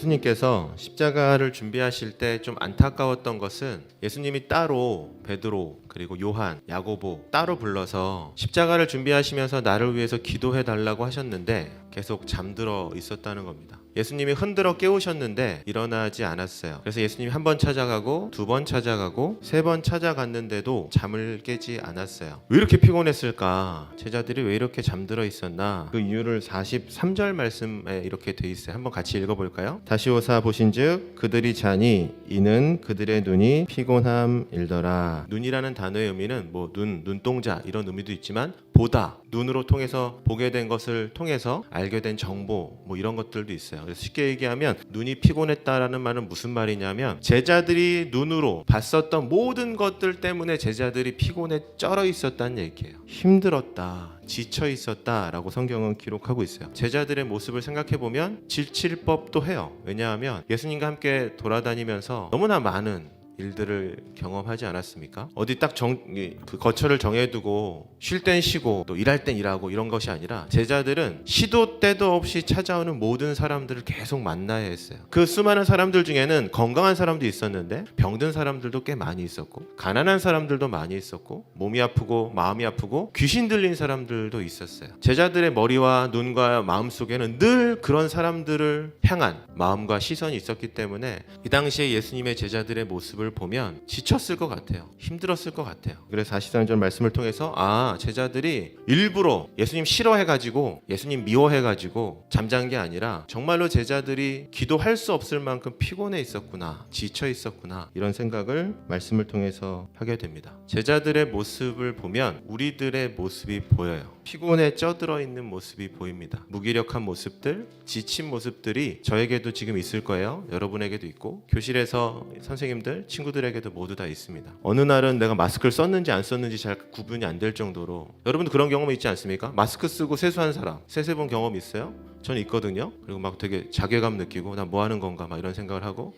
예수님께서 십자가를 준비하실 때 좀 안타까웠던 것은 예수님이 따로 베드로 그리고 요한, 야고보 따로 불러서 십자가를 준비하시면서 나를 위해서 기도해 달라고 하셨는데 계속 잠들어 있었다는 겁니다. 예수님이 흔들어 깨우셨는데 일어나지 않았어요. 그래서 예수님이 한 번 찾아가고 두 번 찾아가고 세 번 찾아갔는데도 잠을 깨지 않았어요. 왜 이렇게 피곤했을까? 제자들이 왜 이렇게 잠들어 있었나? 그 이유를 43절 말씀에 이렇게 돼 있어요. 한번 같이 읽어볼까요? 다시 오사 보신즉 그들이 자니 이는 그들의 눈이 피곤함일더라. 눈이라는 단어의 의미는 뭐 눈동자 이런 의미도 있지만 보다, 눈으로 통해서 보게 된 것을 통해서 알게 된 정보 뭐 이런 것들도 있어요. 그래서 쉽게 얘기하면 눈이 피곤했다라는 말은 무슨 말이냐면 제자들이 눈으로 봤었던 모든 것들 때문에 제자들이 피곤에 쩔어 있었다는 얘기예요. 힘들었다, 지쳐 있었다라고 성경은 기록하고 있어요. 제자들의 모습을 생각해 보면 지칠 법도 해요. 왜냐하면 예수님과 함께 돌아다니면서 너무나 많은 일들을 경험하지 않았습니까? 어디 딱 그 거처를 정해두고 쉴 땐 쉬고 또 일할 땐 일하고 이런 것이 아니라 제자들은 시도 때도 없이 찾아오는 모든 사람들을 계속 만나야 했어요. 그 수많은 사람들 중에는 건강한 사람도 있었는데 병든 사람들도 꽤 많이 있었고 가난한 사람들도 많이 있었고 몸이 아프고 마음이 아프고 귀신 들린 사람들도 있었어요. 제자들의 머리와 눈과 마음 속에는 늘 그런 사람들을 향한 마음과 시선이 있었기 때문에 이 당시에 예수님의 제자들의 모습을 보면 지쳤을 것 같아요. 힘들었을 것 같아요. 그래서 43절 말씀을 통해서 제자들이 일부러 예수님 싫어해가지고 예수님 미워해가지고 잠잔 게 아니라 정말로 제자들이 기도할 수 없을 만큼 피곤해 있었구나, 지쳐 있었구나 이런 생각을 말씀을 통해서 하게 됩니다. 제자들의 모습을 보면 우리들의 모습이 보여요. 피곤에 쪄들어 있는 모습이 보입니다. 무기력한 모습들, 지친 모습들이 저에게도 지금 있을 거예요. 여러분에게도 있고 교실에서 선생님들, 친구들에게도 모두 다 있습니다. 어느 날은 내가 마스크를 썼는지 안 썼는지 잘 구분이 안 될 정도로 여러분도 그런 경험 있지 않습니까? 마스크 쓰고 세수한 사람 세세 본 경험 있어요? 저는 있거든요. 그리고 막 되게 자괴감 느끼고 나 뭐 하는 건가 막 이런 생각을 하고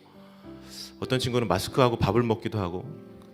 어떤 친구는 마스크하고 밥을 먹기도 하고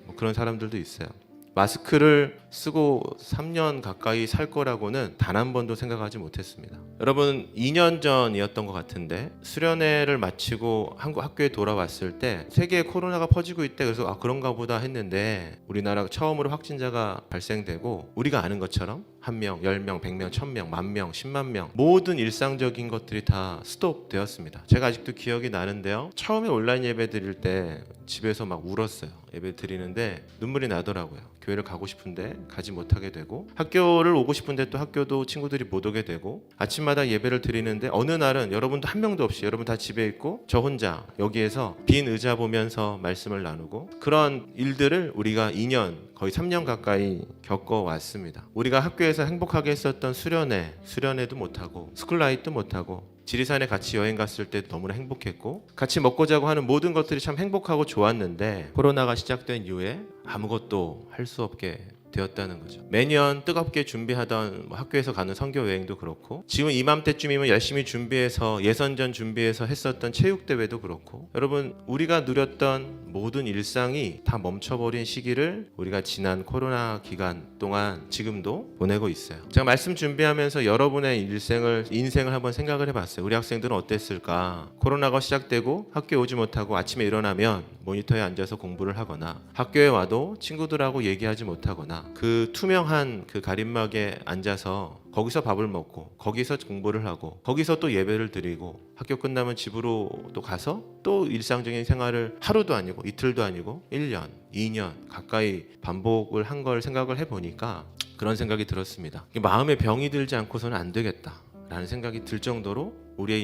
뭐 그런 사람들도 있어요. 마스크를 쓰고 3년 가까이 살 거라고는 단 한 번도 생각하지 못했습니다. 여러분 2년 전이었던 것 같은데 수련회를 마치고 한국 학교에 돌아왔을 때 세계에 코로나가 퍼지고 있대. 그래서 그런가 보다 했는데 우리나라 처음으로 확진자가 발생되고 우리가 아는 것처럼 1명, 10명, 100명, 1000명, 10,000명, 10만 명 모든 일상적인 것들이 다 스톱되었습니다. 제가 아직도 기억이 나는데요. 처음에 온라인 예배 드릴 때 집에서 막 울었어요. 예배 드리는데 눈물이 나더라고요. 교회를 가고 싶은데 가지 못하게 되고 학교를 오고 싶은데 또 학교도 친구들이 못 오게 되고 아침마다 예배를 드리는데 어느 날은 여러분도 한 명도 없이 여러분 다 집에 있고 저 혼자 여기에서 빈 의자 보면서 말씀을 나누고 그런 일들을 우리가 2년 거의 3년 가까이 겪어왔습니다. 우리가 학교에서 행복하게 했었던 수련회도 못하고 스쿨라이트도 못하고 지리산에 같이 여행 갔을 때 너무나 행복했고 같이 먹고 자고 하는 모든 것들이 참 행복하고 좋았는데 코로나가 시작된 이후에 아무것도 할 수 없게 되었다는 거죠. 매년 뜨겁게 준비하던 학교에서 가는 선교 여행도 그렇고 지금 이맘때쯤이면 열심히 준비해서 예선전 준비해서 했었던 체육대회도 그렇고 여러분 우리가 누렸던 모든 일상이 다 멈춰버린 시기를 우리가 지난 코로나 기간 동안 지금도 보내고 있어요. 제가 말씀 준비하면서 여러분의 인생을 한번 생각을 해봤어요. 우리 학생들은 어땠을까? 코로나가 시작되고 학교에 오지 못하고 아침에 일어나면 모니터에 앉아서 공부를 하거나 학교에 와도 친구들하고 얘기하지 못하거나 그 투명한 그 가림막에 앉아서 거기서 밥을 먹고 거기서 공부를 하고 거기서 또 예배를 드리고 학교 끝나면 집으로 또 가서 또 일상적인 생활을 하루도 아니고 이틀도 아니고 1년, 2년 가까이 반복을 한 걸 생각을 해보니까 그런 생각이 들었습니다. 마음에 병이 들지 않고서는 안 되겠다라는 생각이 들 정도로 우리의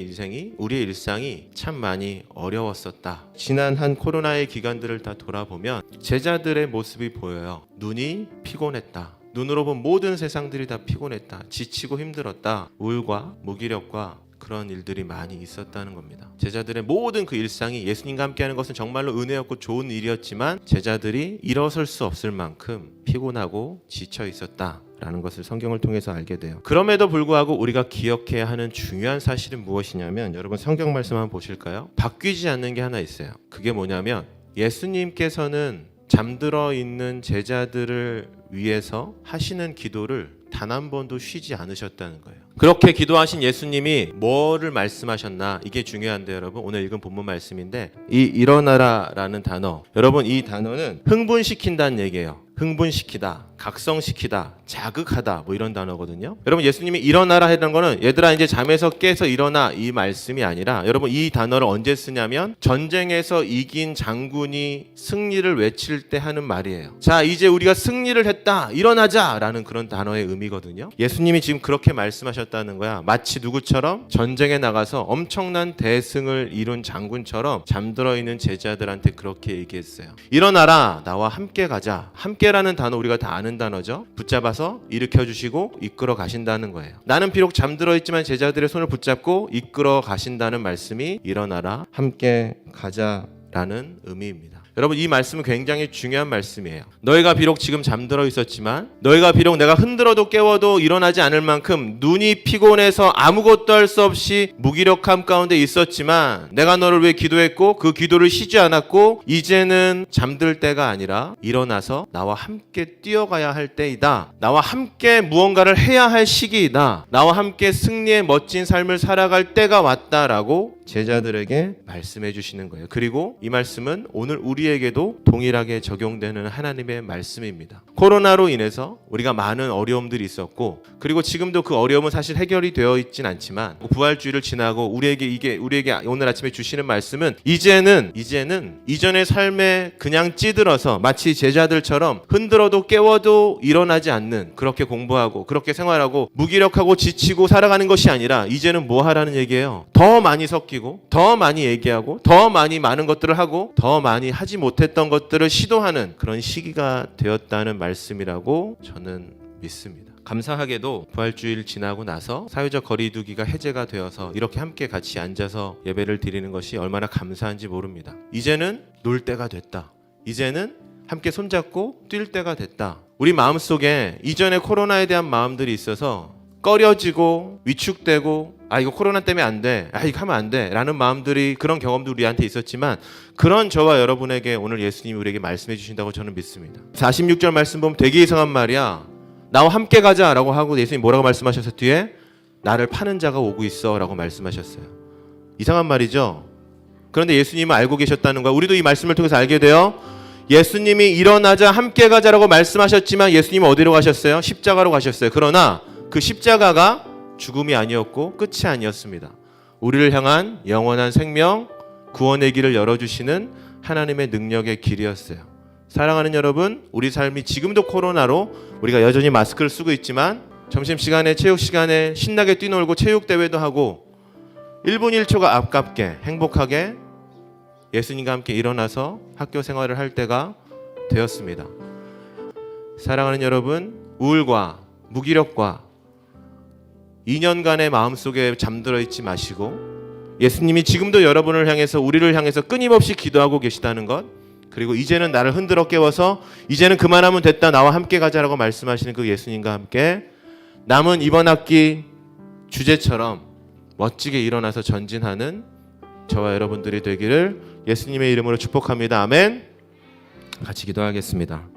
일상이 참 많이 어려웠었다. 지난 한 코로나의 기간들을 다 돌아보면 제자들의 모습이 보여요. 눈이 피곤했다. 눈으로 본 모든 세상들이 다 피곤했다. 지치고 힘들었다. 우울과 무기력과 그런 일들이 많이 있었다는 겁니다. 제자들의 모든 그 일상이 예수님과 함께하는 것은 정말로 은혜였고 좋은 일이었지만 제자들이 일어설 수 없을 만큼 피곤하고 지쳐 있었다 라는 것을 성경을 통해서 알게 돼요. 그럼에도 불구하고 우리가 기억해야 하는 중요한 사실은 무엇이냐면 여러분 성경 말씀 한번 보실까요? 바뀌지 않는 게 하나 있어요. 그게 뭐냐면 예수님께서는 잠들어 있는 제자들을 위해서 하시는 기도를 단 한 번도 쉬지 않으셨다는 거예요. 그렇게 기도하신 예수님이 뭐를 말씀하셨나, 이게 중요한데 여러분, 오늘 읽은 본문 말씀인데 이 일어나라라는 단어, 여러분 이 단어는 흥분시킨다는 얘기예요. 흥분시키다, 각성시키다, 자극하다, 뭐 이런 단어거든요. 여러분 예수님이 일어나라 했던 거는 얘들아 이제 잠에서 깨서 일어나, 이 말씀이 아니라, 여러분 이 단어를 언제 쓰냐면 전쟁에서 이긴 장군이 승리를 외칠 때 하는 말이에요. 자, 이제 우리가 승리를 했다, 일어나자 라는 그런 단어의 의미거든요. 예수님이 지금 그렇게 말씀하셨다는 거야. 마치 누구처럼? 전쟁에 나가서 엄청난 대승을 이룬 장군처럼 잠들어 있는 제자들한테 그렇게 얘기했어요. 일어나라, 나와 함께 가자. 함께라는 단어 우리가 다 아는 단어죠. 붙잡아서 일으켜 주시고 이끌어 가신다는 거예요. 나는 비록 잠들어 있지만 제자들의 손을 붙잡고 이끌어 가신다는 말씀이 일어나라, 함께 가자라는 의미입니다. 여러분 이 말씀은 굉장히 중요한 말씀이에요. 너희가 비록 지금 잠들어 있었지만, 너희가 비록 내가 흔들어도 깨워도 일어나지 않을 만큼 눈이 피곤해서 아무것도 할 수 없이 무기력함 가운데 있었지만, 내가 너를 위해 기도했고 그 기도를 쉬지 않았고 이제는 잠들 때가 아니라 일어나서 나와 함께 뛰어가야 할 때이다. 나와 함께 무언가를 해야 할 시기이다. 나와 함께 승리의 멋진 삶을 살아갈 때가 왔다라고 제자들에게 말씀해 주시는 거예요. 그리고 이 말씀은 오늘 우리에게도 동일하게 적용되는 하나님의 말씀입니다. 코로나로 인해서 우리가 많은 어려움들이 있었고, 그리고 지금도 그 어려움은 사실 해결이 되어 있진 않지만, 부활주의를 지나고 우리에게 오늘 아침에 주시는 말씀은 이제는 이전의 삶에 그냥 찌들어서 마치 제자들처럼 흔들어도 깨워도 일어나지 않는, 그렇게 공부하고 그렇게 생활하고 무기력하고 지치고 살아가는 것이 아니라 이제는 뭐 하라는 얘기예요? 더 많이 섞이고 더 많이 얘기하고 더 많은 것들을 하고 더 많이 하지 못했던 것들을 시도하는 그런 시기가 되었다는 말씀이라고 저는 믿습니다. 감사하게도 부활주일 지나고 나서 사회적 거리두기가 해제가 되어서 이렇게 함께 같이 앉아서 예배를 드리는 것이 얼마나 감사한지 모릅니다. 이제는 놀 때가 됐다. 이제는 함께 손잡고 뛸 때가 됐다. 우리 마음속에 이전에 코로나에 대한 마음들이 있어서 꺼려지고 위축되고, 아 이거 코로나 때문에 안 돼, 아 이거 하면 안 돼 라는 마음들이, 그런 경험도 우리한테 있었지만, 그런 저와 여러분에게 오늘 예수님이 우리에게 말씀해 주신다고 저는 믿습니다. 46절 말씀 보면 되게 이상한 말이야. 나와 함께 가자 라고 하고 예수님이 뭐라고 말씀하셨어요? 뒤에 나를 파는 자가 오고 있어 라고 말씀하셨어요. 이상한 말이죠. 그런데 예수님은 알고 계셨다는 거야. 우리도 이 말씀을 통해서 알게 돼요. 예수님이 일어나자 함께 가자라고 말씀하셨지만 예수님은 어디로 가셨어요? 십자가로 가셨어요. 그러나 그 십자가가 죽음이 아니었고 끝이 아니었습니다. 우리를 향한 영원한 생명, 구원의 길을 열어주시는 하나님의 능력의 길이었어요. 사랑하는 여러분, 우리 삶이 지금도 코로나로 우리가 여전히 마스크를 쓰고 있지만, 점심시간에 체육시간에 신나게 뛰놀고 체육대회도 하고 1분 1초가 아깝게 행복하게 예수님과 함께 일어나서 학교 생활을 할 때가 되었습니다. 사랑하는 여러분, 우울과 무기력과 2년간의 마음속에 잠들어 있지 마시고, 예수님이 지금도 여러분을 향해서, 우리를 향해서 끊임없이 기도하고 계시다는 것, 그리고 이제는 나를 흔들어 깨워서 이제는 그만하면 됐다, 나와 함께 가자라고 말씀하시는 그 예수님과 함께 남은 이번 학기 주제처럼 멋지게 일어나서 전진하는 저와 여러분들이 되기를 예수님의 이름으로 축복합니다. 아멘. 같이 기도하겠습니다.